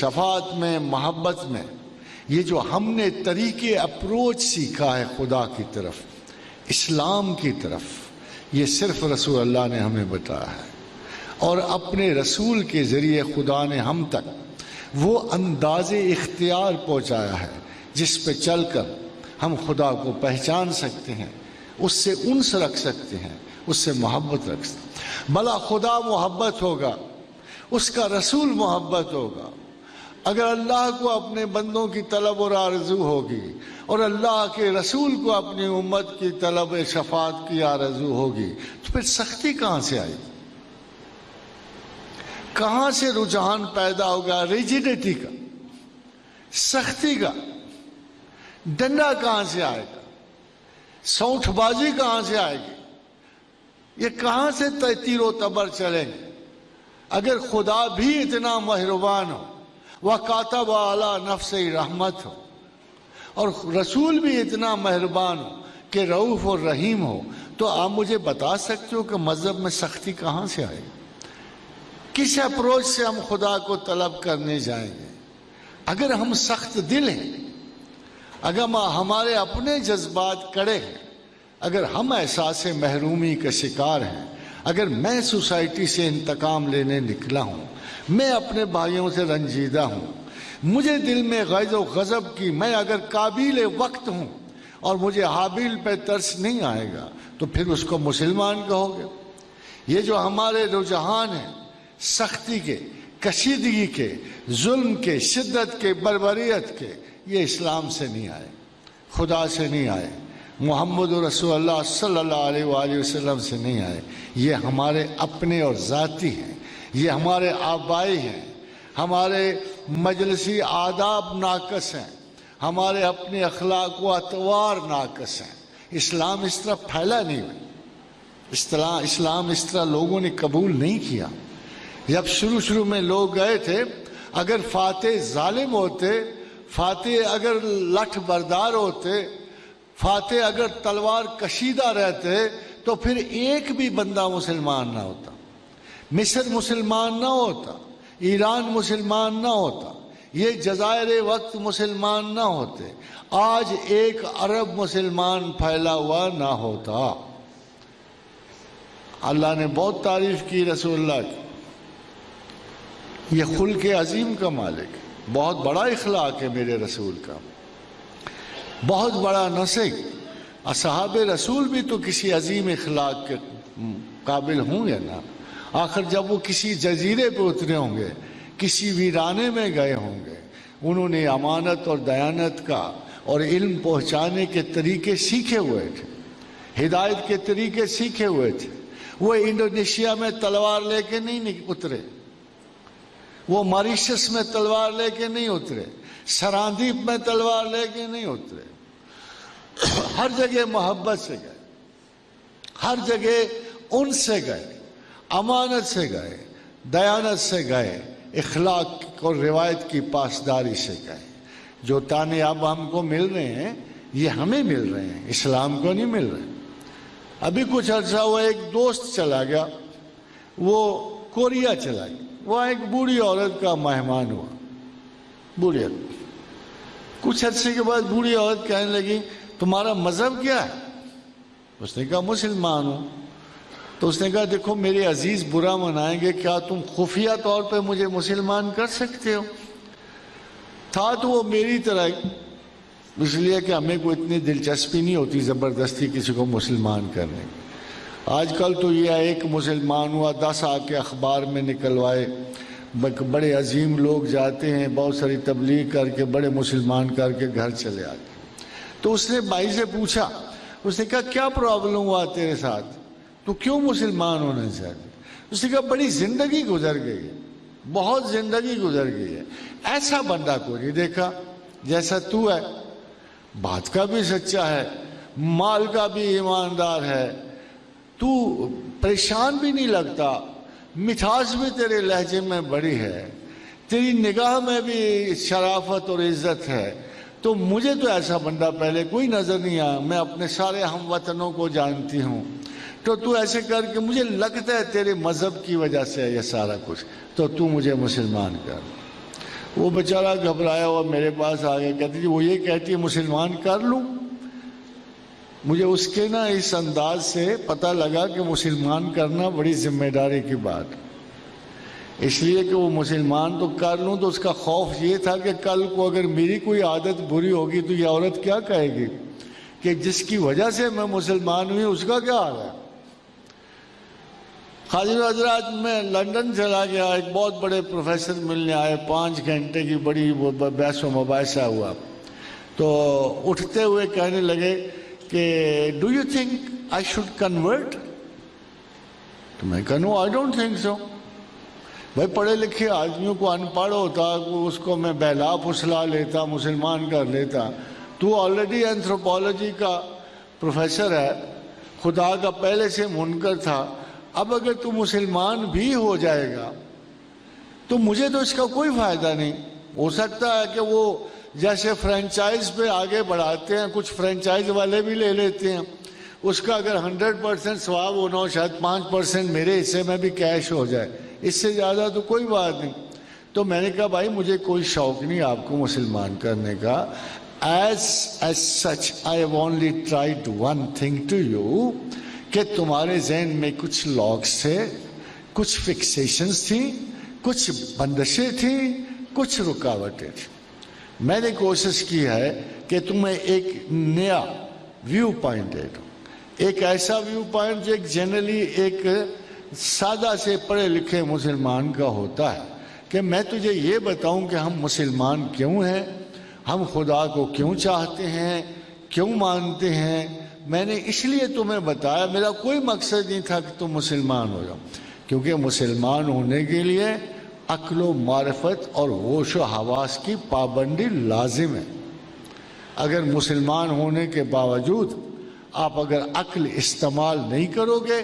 شفاعت میں، محبت میں، یہ جو ہم نے طریقے اپروچ سیکھا ہے خدا کی طرف، اسلام کی طرف، یہ صرف رسول اللہ نے ہمیں بتایا ہے، اور اپنے رسول کے ذریعے خدا نے ہم تک وہ انداز اختیار پہنچایا ہے جس پہ چل کر ہم خدا کو پہچان سکتے ہیں، اس سے انس رکھ سکتے ہیں، اس سے محبت رکھ سکتے ہیں۔ بھلا خدا محبت ہوگا، اس کا رسول محبت ہوگا، اگر اللہ کو اپنے بندوں کی طلب اور آرزو ہوگی اور اللہ کے رسول کو اپنی امت کی طلب شفاعت کی آرزو ہوگی، تو پھر سختی کہاں سے آئے گی؟ کہاں سے رجحان پیدا ہوگا ریجیڈیٹی کا، سختی کا؟ ڈنڈا کہاں سے آئے گا؟ سونٹھ بازی کہاں سے آئے گی؟ یہ کہاں سے تیر و تبر چلیں گے؟ اگر خدا بھی اتنا مہربان ہو، وَكَاتَبَ عَلَىٰ نَفْسِ رحمت ہو، اور رسول بھی اتنا مہربان ہو کہ رؤوف اور رحیم ہو، تو آپ مجھے بتا سکتے ہو کہ مذہب میں سختی کہاں سے آئے گی؟ کس اپروچ سے ہم خدا کو طلب کرنے جائیں گے؟ اگر ہم سخت دل ہیں، اگر ہمارے اپنے جذبات کڑے ہیں، اگر ہم احساس محرومی کا شکار ہیں، اگر میں سوسائٹی سے انتقام لینے نکلا ہوں، میں اپنے بھائیوں سے رنجیدہ ہوں، مجھے دل میں غیظ و غضب کی، میں اگر قابل وقت ہوں اور مجھے حابیل پہ ترس نہیں آئے گا، تو پھر اس کو مسلمان کہو گے؟ یہ جو ہمارے رجحان ہیں سختی کے، کشیدگی کے، ظلم کے، شدت کے، بربریت کے، یہ اسلام سے نہیں آئے، خدا سے نہیں آئے، محمد رسول اللہ صلی اللہ علیہ وآلہ وسلم سے نہیں آئے، یہ ہمارے اپنے اور ذاتی ہیں، یہ ہمارے آبائی ہیں، ہمارے مجلسی آداب ناقص ہیں، ہمارے اپنے اخلاق و اطوار ناقص ہیں۔ اسلام اس طرح پھیلا نہیں ہوئی، اسلام اس طرح لوگوں نے قبول نہیں کیا۔ جب شروع میں لوگ گئے تھے، اگر فاتح ظالم ہوتے، فاتح اگر لٹھ بردار ہوتے، فاتح اگر تلوار کشیدہ رہتے، تو پھر ایک بھی بندہ مسلمان نہ ہوتا، مصر مسلمان نہ ہوتا، ایران مسلمان نہ ہوتا، یہ جزائر وقت مسلمان نہ ہوتے، آج ایک عرب مسلمان پھیلا ہوا نہ ہوتا۔ اللہ نے بہت تعریف کی رسول اللہ کی، یہ خلق عظیم کا مالک ہے، بہت بڑا اخلاق ہے میرے رسول کا، بہت بڑا نسق۔ اصحاب رسول بھی تو کسی عظیم اخلاق کے قابل ہوں گے نا، آخر جب وہ کسی جزیرے پہ اترے ہوں گے، کسی ویرانے میں گئے ہوں گے، انہوں نے امانت اور دیانت کا اور علم پہنچانے کے طریقے سیکھے ہوئے تھے، ہدایت کے طریقے سیکھے ہوئے تھے۔ وہ انڈونیشیا میں تلوار لے کے نہیں اترے، وہ ماریشس میں تلوار لے کے نہیں اترے، سراندیپ میں تلوار لے کے نہیں اترے، ہر جگہ محبت سے گئے، ہر جگہ ان سے گئے، امانت سے گئے، دیانت سے گئے، اخلاق اور روایت کی پاسداری سے گئے۔ جو تانے اب ہم کو مل رہے ہیں، یہ ہمیں مل رہے ہیں، اسلام کو نہیں مل رہے۔ ابھی کچھ عرصہ ہوا ایک دوست چلا گیا، وہ کوریا چلا گیا، وہاں ایک بوڑھی عورت کا مہمان ہوا، بوڑھی عورت۔ کچھ عرصے کے بعد بوڑھی عورت کہنے لگی تمہارا مذہب کیا ہے؟ اس نے کہا مسلمان ہوں۔ تو اس نے کہا دیکھو میرے عزیز برا منائیں گے، کیا تم خفیہ طور پہ مجھے مسلمان کر سکتے ہو؟ تھا تو وہ میری طرح، اس لیے کہ ہمیں کوئی اتنی دلچسپی نہیں ہوتی زبردستی کسی کو مسلمان کرنے۔ آج کل تو یہ ایک مسلمان ہوا 10 آ کے اخبار میں نکلوائے، بڑے عظیم لوگ جاتے ہیں بہت ساری تبلیغ کر کے، بڑے مسلمان کر کے گھر چلے آتے۔ تو اس نے بھائی سے پوچھا، اس نے کہا کیا پرابلم ہوا تیرے ساتھ، تو کیوں مسلمان ہونا چاہتے؟ اس نے کہا بڑی زندگی گزر گئی ہے، بہت زندگی گزر گئی ہے، ایسا بندہ کوئی نہیں دیکھا جیسا تو ہے، بات کا بھی سچا ہے، مال کا بھی ایماندار ہے، تو پریشان بھی نہیں لگتا، مٹھاس بھی تیرے لہجے میں بڑی ہے، تیری نگاہ میں بھی شرافت اور عزت ہے، تو مجھے تو ایسا بندہ پہلے کوئی نظر نہیں آیا، میں اپنے سارے ہم وطنوں کو جانتی ہوں، تو ایسے کر کے مجھے لگتا ہے تیرے مذہب کی وجہ سے یہ سارا کچھ، تو مجھے مسلمان کر۔ وہ بیچارہ گھبرایا ہوا میرے پاس آ گیا، کہتی جی وہ یہ کہتی ہے مسلمان کر لوں۔ مجھے اس کے نا اس انداز سے پتہ لگا کہ مسلمان کرنا بڑی ذمہ داری کی بات، اس لیے کہ وہ مسلمان تو کر لوں تو اس کا خوف یہ تھا کہ کل کو اگر میری کوئی عادت بری ہوگی تو یہ عورت کیا کہے گی کہ جس کی وجہ سے میں مسلمان ہوئی اس کا کیا حال ہے۔ حاضر حضرات، میں لندن چلا گیا، ایک بہت بڑے پروفیسر ملنے آئے، 5 گھنٹے کی بڑی بحث و مباحثہ ہوا، تو اٹھتے ہوئے کہنے لگے کہ do you think I should convert? تو میں کہا نو آئی ڈونٹ تھنک سو۔ بھائی پڑھے لکھے آدمیوں کو ان پڑھ ہوتا اس کو میں بہلا پھسلا لیتا، مسلمان کر لیتا۔ تو آلریڈی اینتھروپولوجی کا پروفیسر ہے، خدا کا پہلے سے منکر تھا، اب اگر تو مسلمان بھی ہو جائے گا تو مجھے تو اس کا کوئی فائدہ نہیں۔ ہو سکتا ہے کہ وہ جیسے فرینچائز پہ آگے بڑھاتے ہیں، کچھ فرینچائز والے بھی لے لیتے ہیں، اس کا اگر 100% ثواب ہونا ہو، شاید 5% میرے حصے میں بھی کیش ہو جائے، اس سے زیادہ تو کوئی بات نہیں۔ تو میں نے کہا بھائی مجھے کوئی شوق نہیں آپ کو مسلمان کرنے کا۔ As such I have only tried one thing to you، کہ تمہارے ذہن میں کچھ لاکس تھے، کچھ فکسیشنز تھیں، کچھ بندشیں تھیں، کچھ رکاوٹیں تھیں۔ میں نے کوشش کی ہے کہ تمہیں ایک نیا ویو پوائنٹ دے دوں، ایک ایسا ویو پوائنٹ جو ایک جنرلی ایک سادہ سے پڑھے لکھے مسلمان کا ہوتا ہے، کہ میں تجھے یہ بتاؤں کہ ہم مسلمان کیوں ہیں، ہم خدا کو کیوں چاہتے ہیں، کیوں مانتے ہیں۔ میں نے اس لیے تمہیں بتایا، میرا کوئی مقصد نہیں تھا کہ تم مسلمان ہو جاؤ، کیونکہ مسلمان ہونے کے لیے عقل و معرفت اور ہوش و حواس کی پابندی لازم ہے۔ اگر مسلمان ہونے کے باوجود آپ اگر عقل استعمال نہیں کرو گے،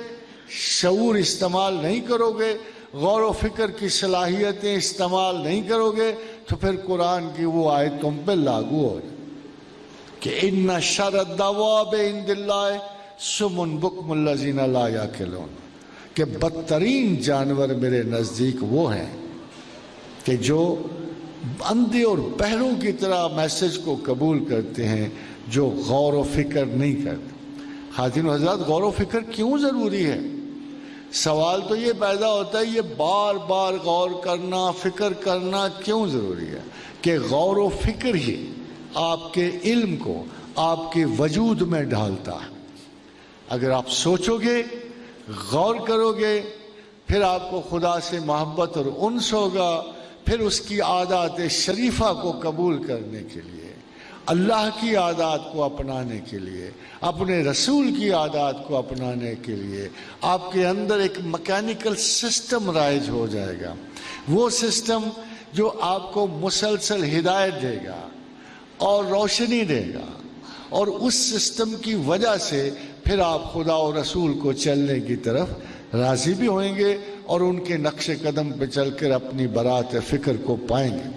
شعور استعمال نہیں کرو گے، غور و فکر کی صلاحیتیں استعمال نہیں کرو گے، تو پھر قرآن کی وہ آیت تم پہ لاگو ہو جائے کہ ان شر الدواب عند اللہ صم بکم الذین لا یعقلون، کہ بدترین جانور میرے نزدیک وہ ہیں کہ جو اندھے اور بہروں کی طرح میسج کو قبول کرتے ہیں، جو غور و فکر نہیں کرتے۔ خواتین و حضرات، غور و فکر کیوں ضروری ہے؟ سوال تو یہ پیدا ہوتا ہے یہ بار بار غور کرنا، فکر کرنا کیوں ضروری ہے؟ کہ غور و فکر ہی آپ کے علم کو آپ کے وجود میں ڈھالتا ہے۔ اگر آپ سوچو گے، غور کرو گے، پھر آپ کو خدا سے محبت اور انس ہوگا، پھر اس کی عادات شریفہ کو قبول کرنے کے لیے، اللہ کی عادات کو اپنانے کے لیے، اپنے رسول کی عادات کو اپنانے کے لیے آپ کے اندر ایک میکینیکل سسٹم رائج ہو جائے گا، وہ سسٹم جو آپ کو مسلسل ہدایت دے گا اور روشنی دے گا، اور اس سسٹم کی وجہ سے پھر آپ خدا و رسول کو چلنے کی طرف راضی بھی ہوئیں گے اور ان کے نقش قدم پہ چل کر اپنی برات فکر کو پائیں گے۔